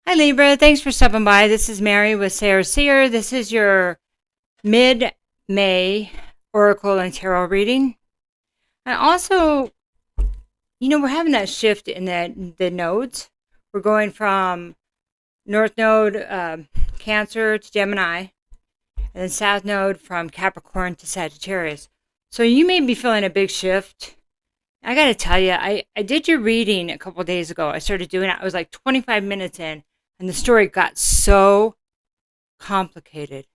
Hi Libra, thanks for stopping by. This is Mary with Sayre Seer. This is your mid-May Oracle and Tarot reading. And also, we're having that shift in the nodes. We're going from North Node Cancer to Gemini, and then South Node from Capricorn to Sagittarius. So you may be feeling a big shift. I got to tell you, I did your reading a couple days ago. I started doing it. I was like 25 minutes in, and the story got so complicated.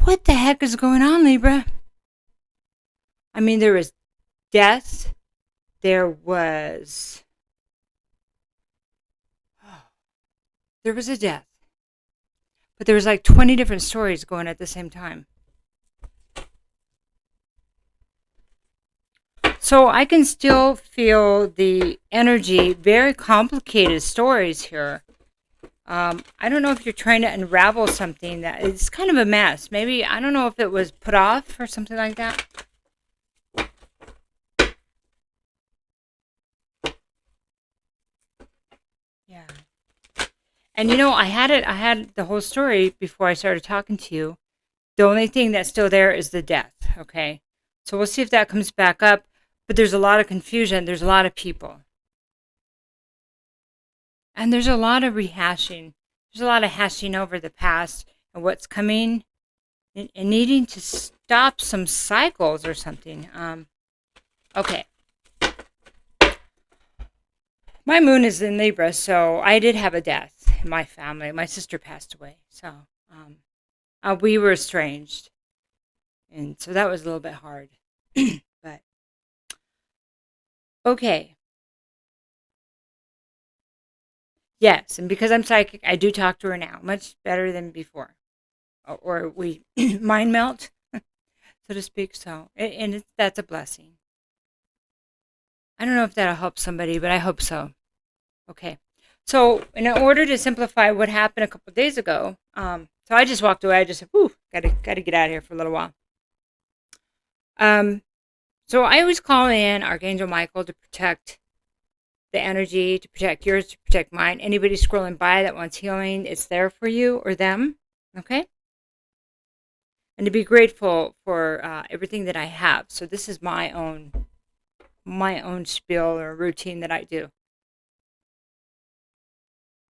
What the heck is going on, Libra? I mean, there was death. There was a death. But there was like 20 different stories going at the same time. So I can still feel the energy, very complicated stories here. I don't know if you're trying to unravel something that it's kind of a mess. Maybe, I don't know if it was put off or something like that. Yeah. And I had the whole story before I started talking to you. The only thing that's still there is the death, okay? So we'll see if that comes back up. But there's a lot of confusion. There's a lot of people. And there's a lot of rehashing. There's a lot of hashing over the past and what's coming and needing to stop some cycles or something. Okay. My moon is in Libra, so I did have a death in my family. My sister passed away, so we were estranged. And so that was a little bit hard. But, okay. Yes, and because I'm psychic, I do talk to her now, much better than before. Or we mind melt, so to speak. So, and that's a blessing. I don't know if that'll help somebody, but I hope so. Okay. So, in order to simplify what happened a couple of days ago, so I just walked away. I just said, "Whew, gotta get out of here for a little while." So I always call in Archangel Michael to protect the energy, to protect yours, to protect mine. Anybody scrolling by that wants healing, it's there for you or them. Okay. And to be grateful for everything that I have. So this is my own spiel or routine that I do.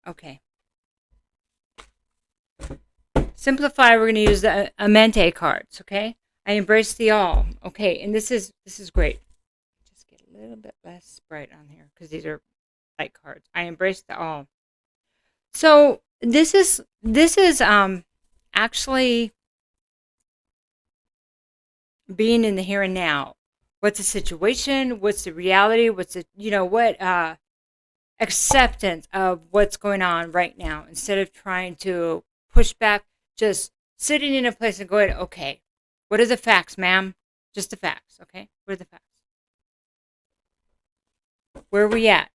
Okay. Simplify, we're going to use the Amente cards, okay? I embrace the all. Okay, and this is great. Just get a little bit less bright on here because these are light cards. I embrace the all. So this is actually being in the here and now. What's the situation? What's the reality? What's the what acceptance of what's going on right now instead of trying to push back, just sitting in a place and going, okay, what are the facts, ma'am? Just the facts, okay? What are the facts? Where are we at?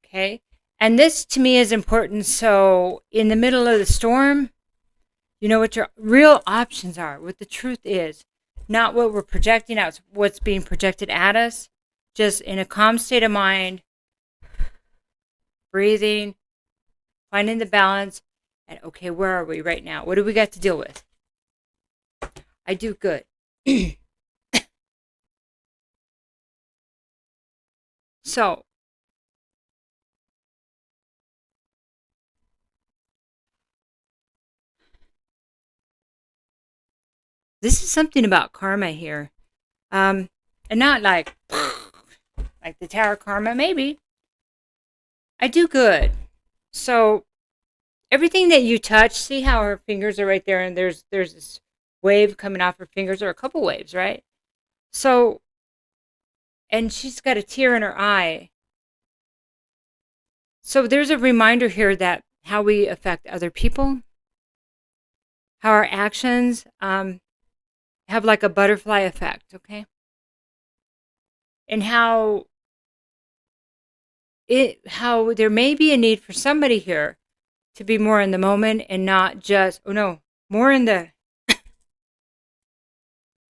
Okay? And this to me is important. So in the middle of the storm, you know what your real options are, what the truth is, not what we're projecting out, what's being projected at us. Just in a calm state of mind, breathing, finding the balance, and okay, where are we right now? What do we got to deal with? I do good. So, this is something about karma here. And not like the tarot karma, maybe. I do good. So, everything that you touch, see how her fingers are right there, and there's this wave coming off her fingers, or a couple waves, right? So, and she's got a tear in her eye. So there's a reminder here that how we affect other people, how our actions have like a butterfly effect, okay? And how there may be a need for somebody here to be more in the moment and not just more in the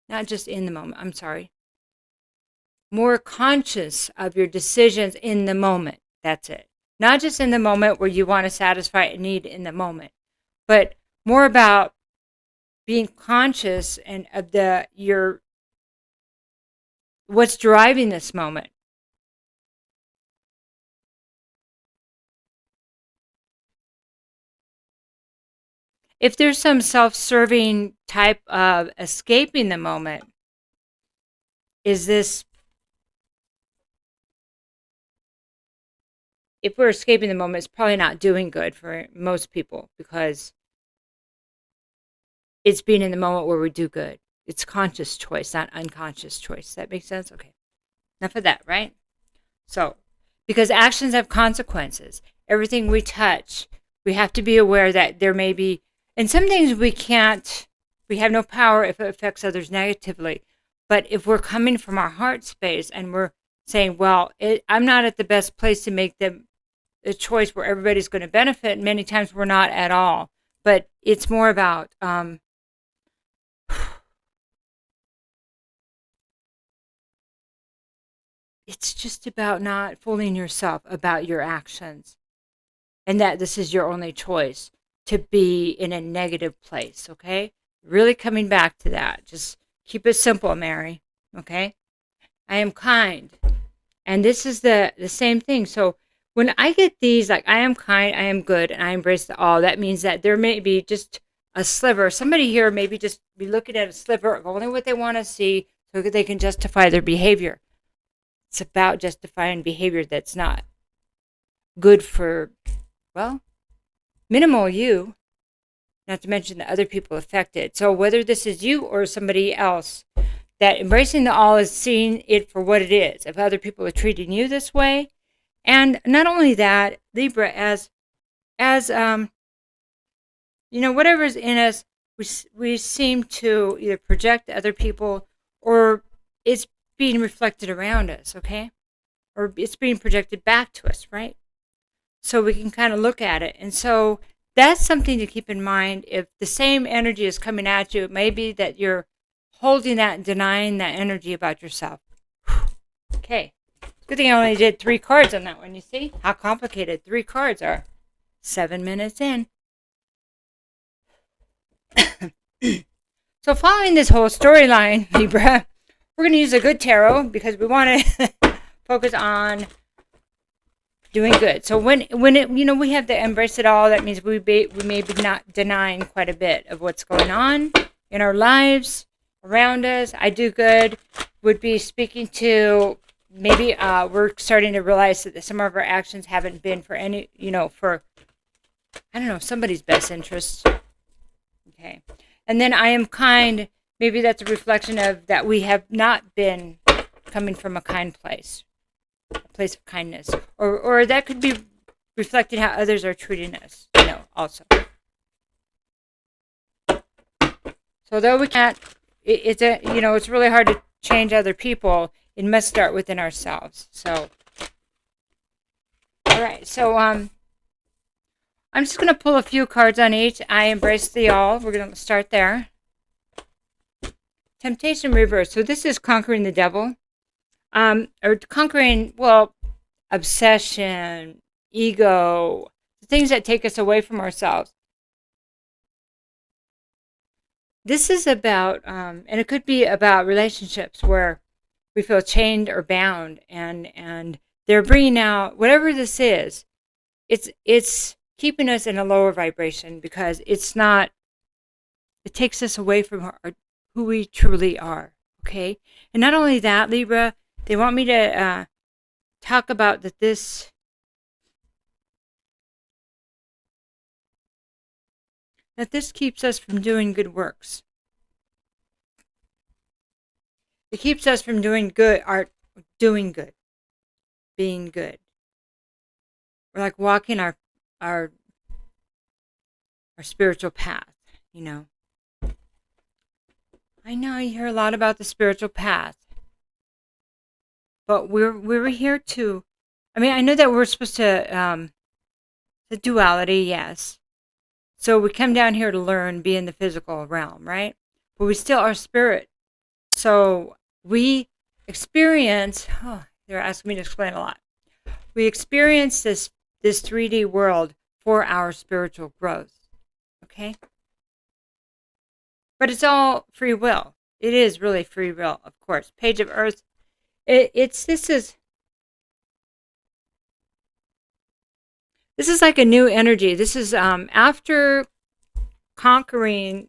not just in the moment. I'm sorry. More conscious of your decisions in the moment. That's it. Not just in the moment where you want to satisfy a need in the moment, but more about being conscious and of what's driving this moment. If there's some self-serving type of escaping the moment, is this, if we're escaping the moment, it's probably not doing good for most people, because it's being in the moment where we do good. It's conscious choice, not unconscious choice. Does that make sense? Okay. Enough of that, right? So, because actions have consequences. Everything we touch, we have to be aware that there may be, and some things we have no power if it affects others negatively. But if we're coming from our heart space and we're saying, well, I'm not at the best place to make a choice where everybody's going to benefit, and many times we're not at all. But it's more about, it's just about not fooling yourself about your actions, and that this is your only choice to be in a negative place, okay? Really coming back to that. Just keep it simple, Mary, okay? I am kind. And this is the same thing. So when I get these, like, I am kind, I am good, and I embrace the all, that means that there may be just a sliver. Somebody here maybe just be looking at a sliver of only what they want to see so that they can justify their behavior. It's about justifying behavior that's not good for, well, minimal you, not to mention the other people affected. So whether this is you or somebody else, that embracing the all is seeing it for what it is. If other people are treating you this way, and not only that, Libra, as whatever's in us, we seem to either project to other people, or it's being reflected around us, okay? Or it's being projected back to us, right? So we can kind of look at it. And so that's something to keep in mind. If the same energy is coming at you, it may be that you're holding that and denying that energy about yourself. Okay. Good thing I only did 3 cards on that one. You see how complicated 3 cards are. 7 minutes in. So following this whole storyline, Libra, we're going to use a good tarot because we want to focus on doing good. So when it, we have to embrace it all, that means we may be not denying quite a bit of what's going on in our lives, around us. I do good would be speaking to, maybe we're starting to realize that some of our actions haven't been for any, for, I don't know, somebody's best interest. Okay. And then I am kind. Maybe that's a reflection of that we have not been coming from a kind place, a place of kindness. Or that could be reflecting how others are treating us, also. So though we can't, it's really hard to change other people. It must start within ourselves. So, all right. So, I'm just going to pull a few cards on each. I embrace the all. We're going to start there. Temptation reverse. So this is conquering the devil. Or conquering, obsession, ego, the things that take us away from ourselves. This is about, and it could be about relationships where we feel chained or bound, and they're bringing out whatever this is. It's keeping us in a lower vibration because it takes us away from who we truly are. Okay, and not only that, Libra, they want me to talk about that this keeps us from doing good works. It keeps us from doing good, doing good, being good. We're like walking our spiritual path, I know you hear a lot about the spiritual path, but we're here to, I know that we're supposed to, the duality, yes. So we come down here to learn, be in the physical realm, right? But we still are spirit. So we experience, they're asking me to explain a lot. We experience this this 3D world for our spiritual growth. Okay? But it's all free will. It is really free will, of course. Page of Earth. This is like a new energy. This is after conquering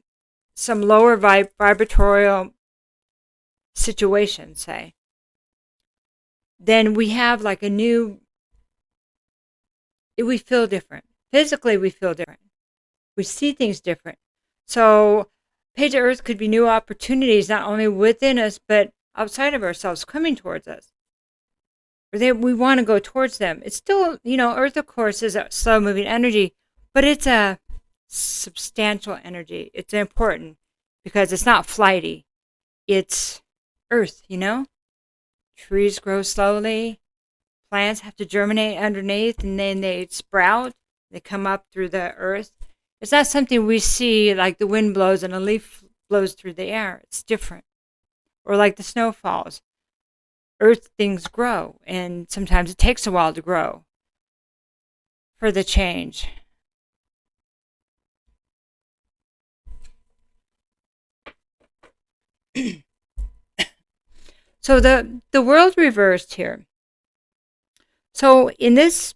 some lower vibratorial situation, say, then we have like a new, we feel different. Physically, we feel different. We see things different. So, Page of Earth could be new opportunities, not only within us, but outside of ourselves, coming towards us. Or we want to go towards them. It's still, Earth, of course, is a slow-moving energy, but it's a substantial energy. It's important because it's not flighty. It's Earth, Trees grow slowly. Plants have to germinate underneath, and then they sprout. They come up through the earth. It's not something we see like the wind blows and a leaf blows through the air. It's different. Or like the snow falls. Earth things grow, and sometimes it takes a while to grow for the change. So the world reversed here. So in this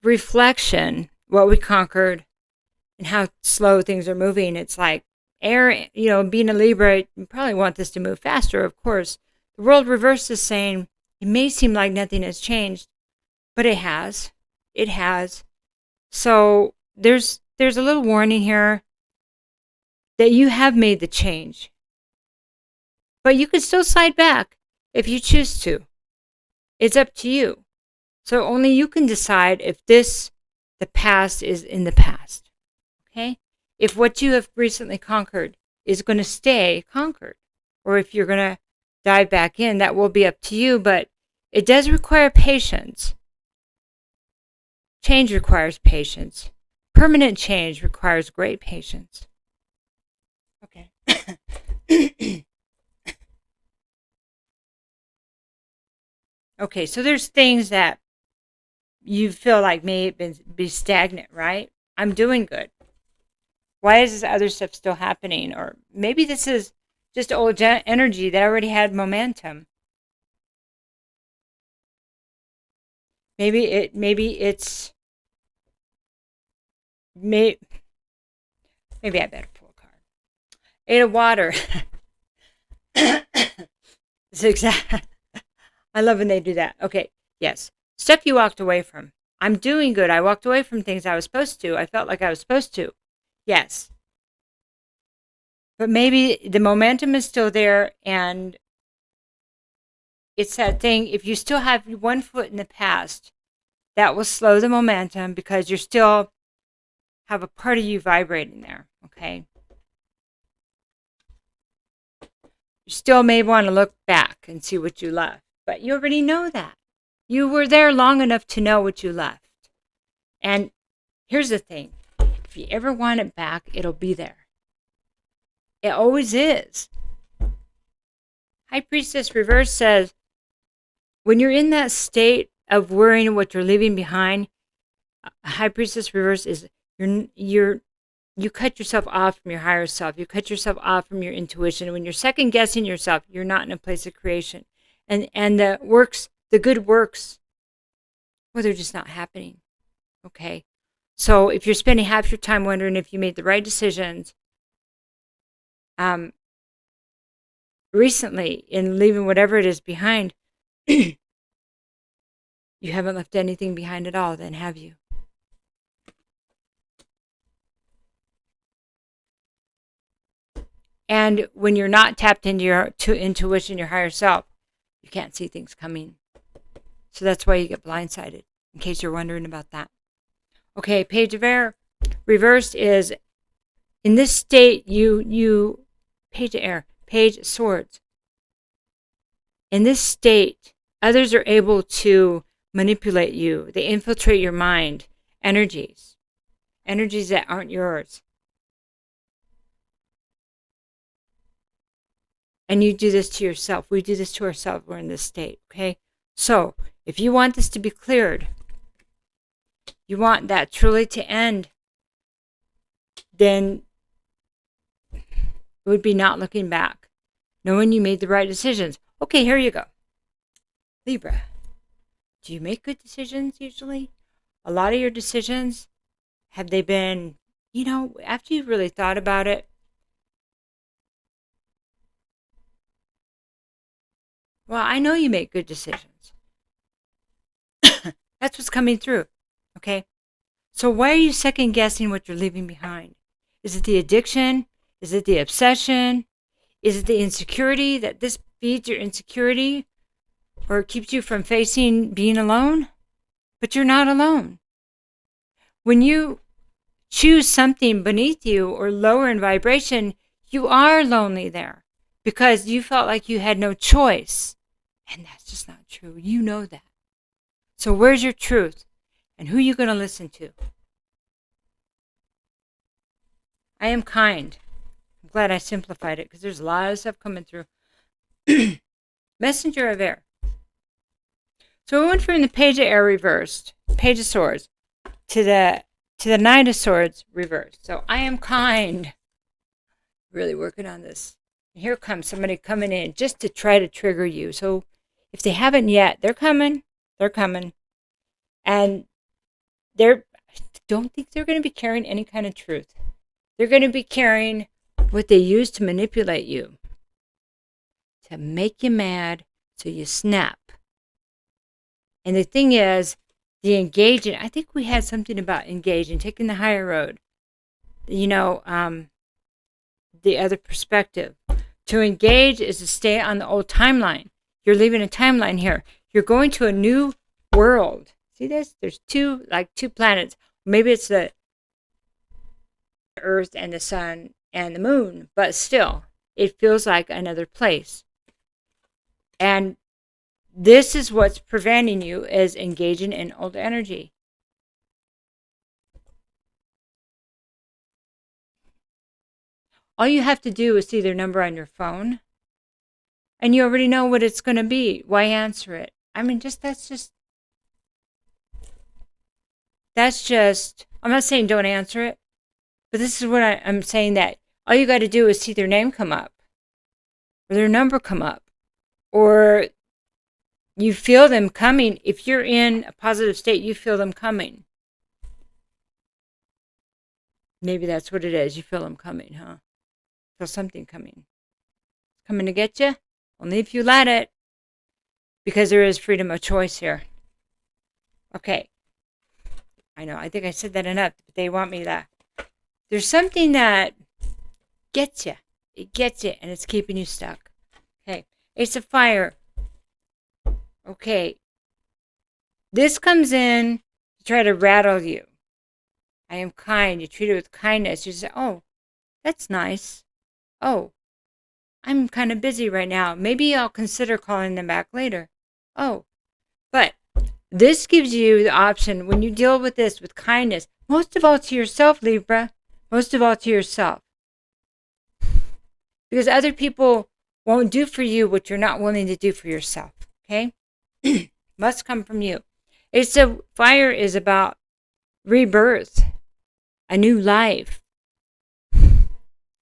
reflection, what we conquered and how slow things are moving, it's like air, being a Libra, you probably want this to move faster, of course. The world reversed is saying it may seem like nothing has changed, but it has. It has. So there's a little warning here that you have made the change. But you can still slide back if you choose to. It's up to you. So only you can decide if the past is in the past. Okay? If what you have recently conquered is going to stay conquered, or if you're going to dive back in, that will be up to you, but it does require patience. Change requires patience. Permanent change requires great patience. Okay. Okay, so there's things that you feel like may be stagnant, right? I'm doing good. Why is this other stuff still happening? Or maybe this is just old energy that already had momentum. Maybe I better pull a card. Eight of Water. It's exact. I love when they do that. Okay, yes. Stuff you walked away from. I'm doing good. I walked away from things I was supposed to. I felt like I was supposed to. Yes. But maybe the momentum is still there, and it's that thing, if you still have one foot in the past, that will slow the momentum because you still have a part of you vibrating there, okay? You still may want to look back and see what you left. But you already know that. You were there long enough to know what you left. And here's the thing. If you ever want it back, it'll be there. It always is. High Priestess Reverse says, when you're in that state of worrying what you're leaving behind, High Priestess Reverse is you cut yourself off from your higher self. You cut yourself off from your intuition. When you're second guessing yourself, you're not in a place of creation. And the good works, well, they're just not happening. Okay? So if you're spending half your time wondering if you made the right decisions, recently in leaving whatever it is behind, you haven't left anything behind at all, then have you? And when you're not tapped into your intuition, your higher self, you can't see things coming. So that's why you get blindsided, in case you're wondering about that. Okay, Page of Air. Reversed is, in this state, Page of Air, Page of Swords. In this state, others are able to manipulate you. They infiltrate your mind, energies that aren't yours. And you do this to yourself. We do this to ourselves. We're in this state, okay? So, if you want this to be cleared, you want that truly to end, then it would be not looking back, knowing you made the right decisions. Okay, here you go. Libra, do you make good decisions usually? A lot of your decisions, have they been, after you've really thought about it? Well, I know you make good decisions. That's what's coming through. Okay? So why are you second guessing what you're leaving behind? Is it the addiction? Is it the obsession? Is it the insecurity that this feeds your insecurity or keeps you from facing being alone? But you're not alone. When you choose something beneath you or lower in vibration, you are lonely there because you felt like you had no choice. And that's just not true. You know that. So where's your truth? And who are you going to listen to? I am kind. I'm glad I simplified it because there's a lot of stuff coming through. Messenger of air. So we went from the page of air reversed, page of swords, to the Knight of Swords reversed. So I am kind. Really working on this. And here comes somebody coming in just to try to trigger you. So if they haven't yet, they're coming. They're coming. And I don't think they're going to be carrying any kind of truth. They're going to be carrying what they use to manipulate you, to make you mad so you snap. And the thing is, the engaging, I think we had something about engaging, taking the higher road, the other perspective. To engage is to stay on the old timeline. You're leaving a timeline here. You're going to a new world. See this? There's two planets. Maybe it's the Earth and the Sun and the Moon, but still, it feels like another place. And this is what's preventing you is engaging in old energy. All you have to do is see their number on your phone, and you already know what it's going to be. Why answer it? I mean, that's just, I'm not saying don't answer it, but this is what I'm saying, that all you got to do is see their name come up, or their number come up, or you feel them coming. If you're in a positive state, you feel them coming. Maybe that's what it is. You feel them coming, huh? Feel something coming. Coming to get you? Only if you let it. Because there is freedom of choice here. Okay. I know. I think I said that enough. But they want me to. There's something that gets you. It gets you. And it's keeping you stuck. Okay. Ace of Fire. Okay. This comes in to try to rattle you. I am kind. You treat it with kindness. You say, oh, that's nice. Oh, I'm kind of busy right now. Maybe I'll consider calling them back later. Oh, but this gives you the option when you deal with this with kindness, most of all to yourself, Libra, most of all to yourself. Because other people won't do for you what you're not willing to do for yourself, okay? Must come from you. Ace of Fire is about rebirth, a new life.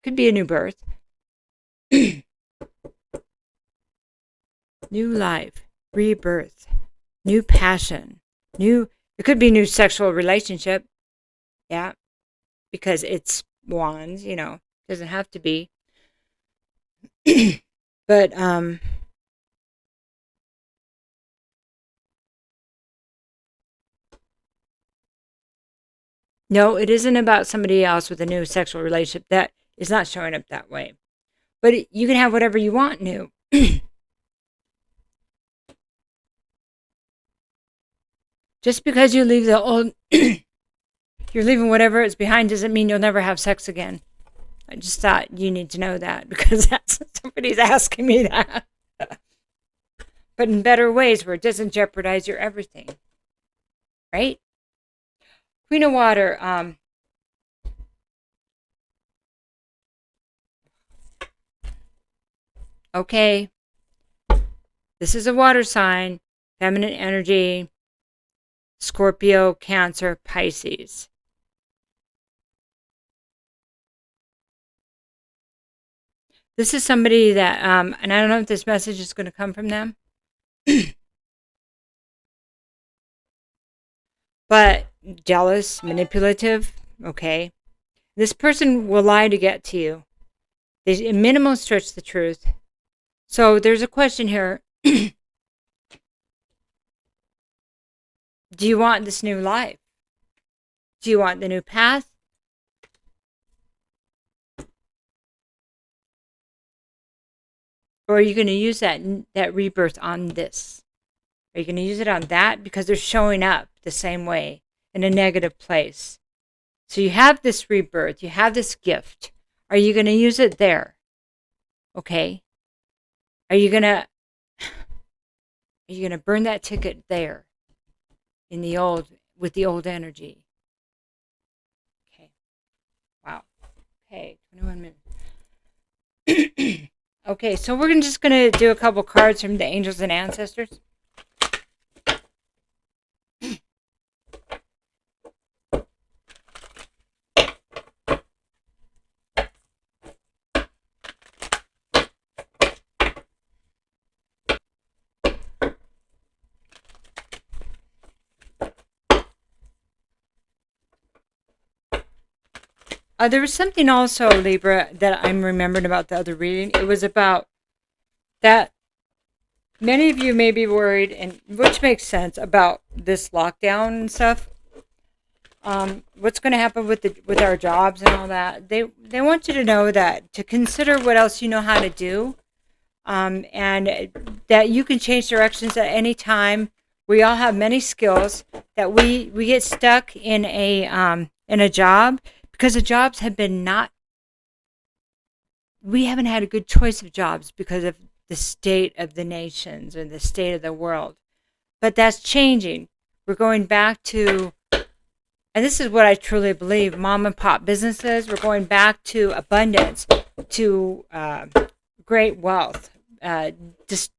Could be a new birth. New life, rebirth, new passion, it could be new sexual relationship. Yeah, because it's wands, doesn't have to be. But, no, it isn't about somebody else with a new sexual relationship. That is not showing up that way. But you can have whatever you want new. Just because you leave the old, you're leaving whatever is behind doesn't mean you'll never have sex again. I just thought you need to know that because somebody's asking me that. But in better ways where it doesn't jeopardize your everything. Right? Queen of Water. Okay. This is a water sign. Feminine energy. Scorpio, Cancer, Pisces. This is somebody that, and I don't know if this message is going to come from them, but jealous, manipulative, okay? This person will lie to get to you. They minimum stretch the truth. So there's a question here. Do you want this new life? Do you want the new path? Or are you going to use that rebirth on this? Are you going to use it on that? Because they're showing up the same way in a negative place. So you have this rebirth. You have this gift. Are you going to use it there? Okay. Are you going to burn that ticket there in the old, with the old energy? Okay. Wow. Okay. 21 minutes. Okay. So we're just going to do a couple cards from the angels and ancestors. There was something also, Libra, that I'm remembering about the other reading. It was about that many of you may be worried, and which makes sense, about this lockdown and stuff. What's going to happen with our jobs and all that? They want you to know that, to consider what else you know how to do, and that you can change directions at any time. We all have many skills. That we get stuck in a job because the jobs have been we haven't had a good choice of jobs because of the state of the nations or the state of the world. But that's changing. We're going back to, and this is what I truly believe, mom and pop businesses. We're going back to abundance, to great wealth, just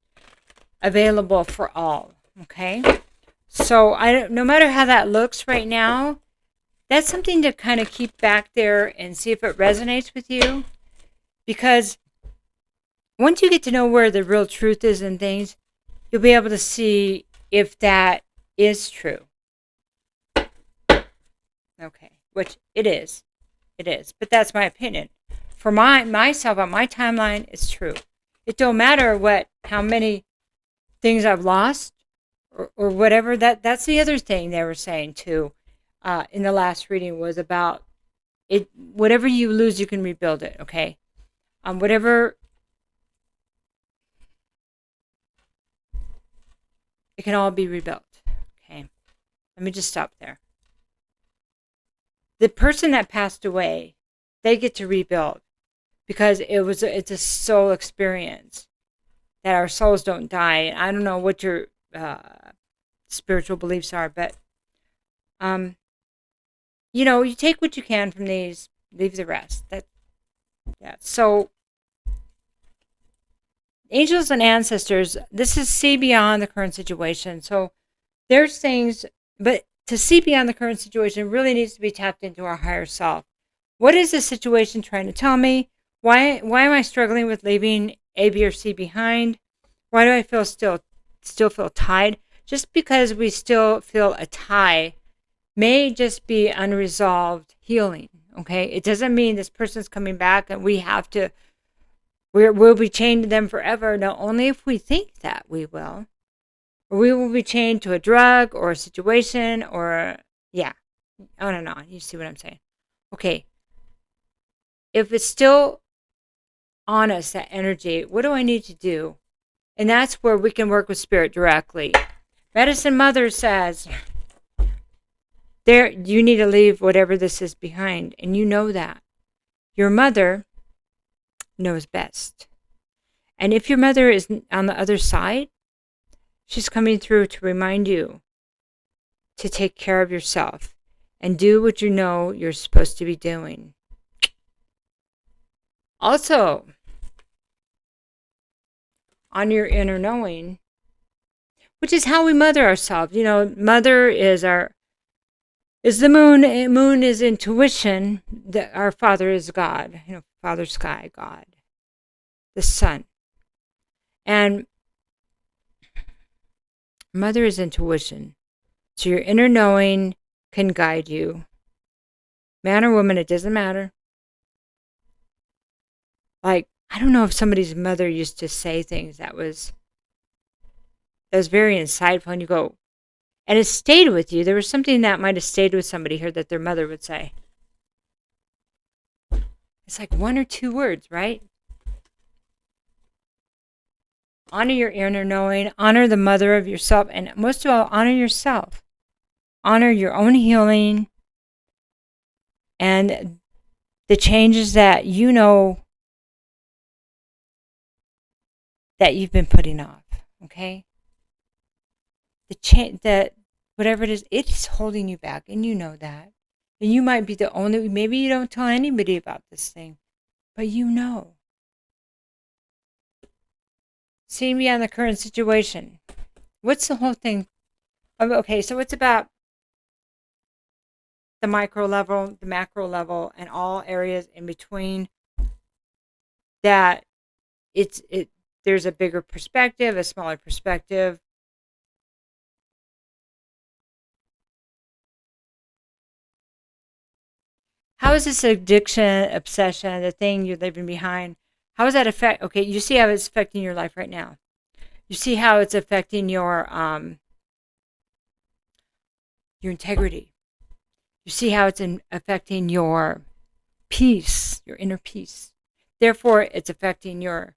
available for all. Okay? So no matter how that looks right now, that's something to kind of keep back there and see if it resonates with you. Because once you get to know where the real truth is in things, you'll be able to see if that is true. Okay, which it is. It is. But that's my opinion. For myself, on my timeline, it's true. It don't matter how many things I've lost or whatever. That's the other thing they were saying too. In the last reading was about it. Whatever you lose, you can rebuild it. Okay, whatever, it can all be rebuilt. Okay, let me just stop there. The person that passed away, they get to rebuild because it's a soul experience that our souls don't die. I don't know what your spiritual beliefs are, but you take what you can from these, leave the rest. So angels and ancestors, this is see beyond the current situation. So there's things, but to see beyond the current situation really needs to be tapped into our higher self. What is this situation trying to tell me? Why am I struggling with leaving A, B, or C behind? Why do I still feel tied? Just because we still feel a tie may just be unresolved healing. Okay, it doesn't mean this person's coming back and we'll be chained to them forever. No, only if we think that we will, or we will be chained to a drug or a situation, or on and on. You see what I'm saying? Okay, if it's still on us, that energy, what do I need to do? And that's where we can work with spirit directly. Medicine Mother says, you need to leave whatever this is behind, and you know that. Your mother knows best. And if your mother is on the other side, she's coming through to remind you to take care of yourself and do what you know you're supposed to be doing. Also, on your inner knowing, which is how we mother ourselves. You know, mother is the moon. Moon is intuition. Our father is God. You know, Father Sky, God, the sun, and mother is intuition. So your inner knowing can guide you. Man or woman, it doesn't matter. Like, I don't know if somebody's mother used to say things that was very insightful, and you go, and it stayed with you. There was something that might have stayed with somebody here that their mother would say. It's like 1 or 2 words, right? Honor your inner knowing, honor the mother of yourself, and most of all, honor yourself. Honor your own healing and the changes that you know that you've been putting off, okay? That whatever it is holding you back, and you know that. And you might be the only, maybe you don't tell anybody about this thing, but you know. Seeing beyond the current situation. What's the whole thing? Okay, so it's about the micro level, the macro level, and all areas in between. That there's a bigger perspective, a smaller perspective. How is this addiction, obsession, the thing you're leaving behind? How does that affect? Okay, you see how it's affecting your life right now. You see how it's affecting your integrity. You see how it's affecting your peace, your inner peace. Therefore, it's affecting your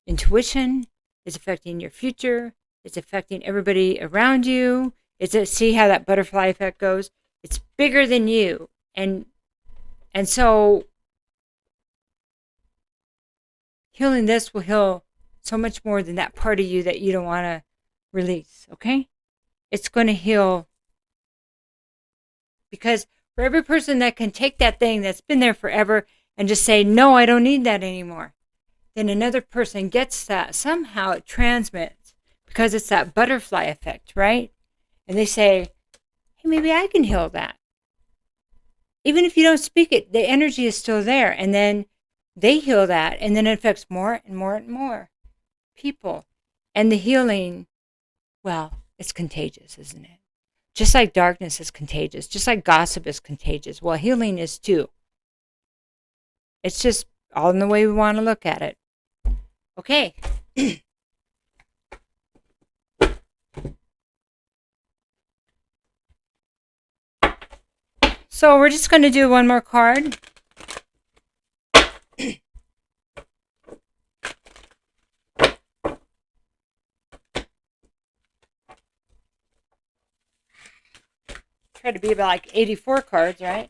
intuition. It's affecting your future. It's affecting everybody around you. See how that butterfly effect goes. It's bigger than you, and so healing this will heal so much more than that part of you that you don't want to release, okay? It's going to heal, because for every person that can take that thing that's been there forever and just say, no, I don't need that anymore, then another person gets that. Somehow it transmits, because it's that butterfly effect, right? And they say, hey, maybe I can heal that. Even if you don't speak it, the energy is still there. And then they heal that, and then it affects more and more and more people. And the healing, well, it's contagious, isn't it? Just like darkness is contagious, just like gossip is contagious. Well, healing is too. It's just all in the way we want to look at it. Okay. So we're just going to do one more card. Try to be about like 84 cards, right?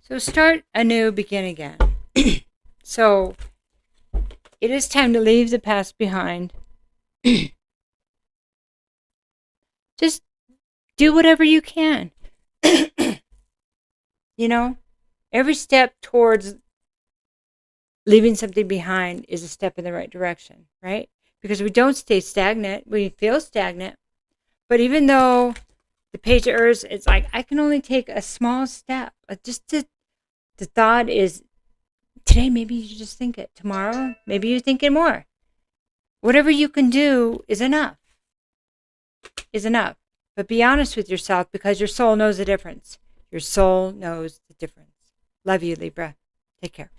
So start anew, begin again. So it is time to leave the past behind. Just do whatever you can. You know, every step towards leaving something behind is a step in the right direction, right? Because we don't stay stagnant. We feel stagnant. But even though the Page of Earth, it's like, I can only take a small step. The thought is, today maybe you just think it. Tomorrow, maybe you think it more. Whatever you can do is enough. Is enough. But be honest with yourself, because your soul knows the difference. Your soul knows the difference. Love you, Libra. Take care.